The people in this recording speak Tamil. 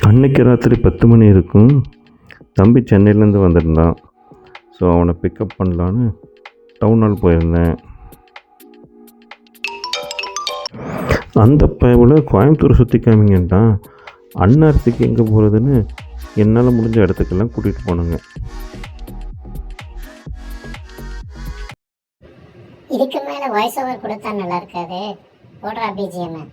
அன்னைக்கு ராத்திரி 10 மணி இருக்கும். தம்பி சென்னையிலேருந்து வந்திருந்தான். ஸோ அவனை பிக்கப் பண்ணலான்னு டவுன் ஹால் போயிருந்தேன். அந்த பயவில் கோயம்புத்தூர் சுற்றி காமிங்கன்ட்டான். அந்நேரத்துக்கு எங்கே போகிறதுன்னு என்னால் முடிஞ்ச இடத்துக்கெல்லாம் கூட்டிகிட்டு போனாங்க. இதுக்கு மேல வாய்ஸ் ஓவர் கொடுத்தா நல்லா இருக்காது. போடுறா பிஜிஎம்.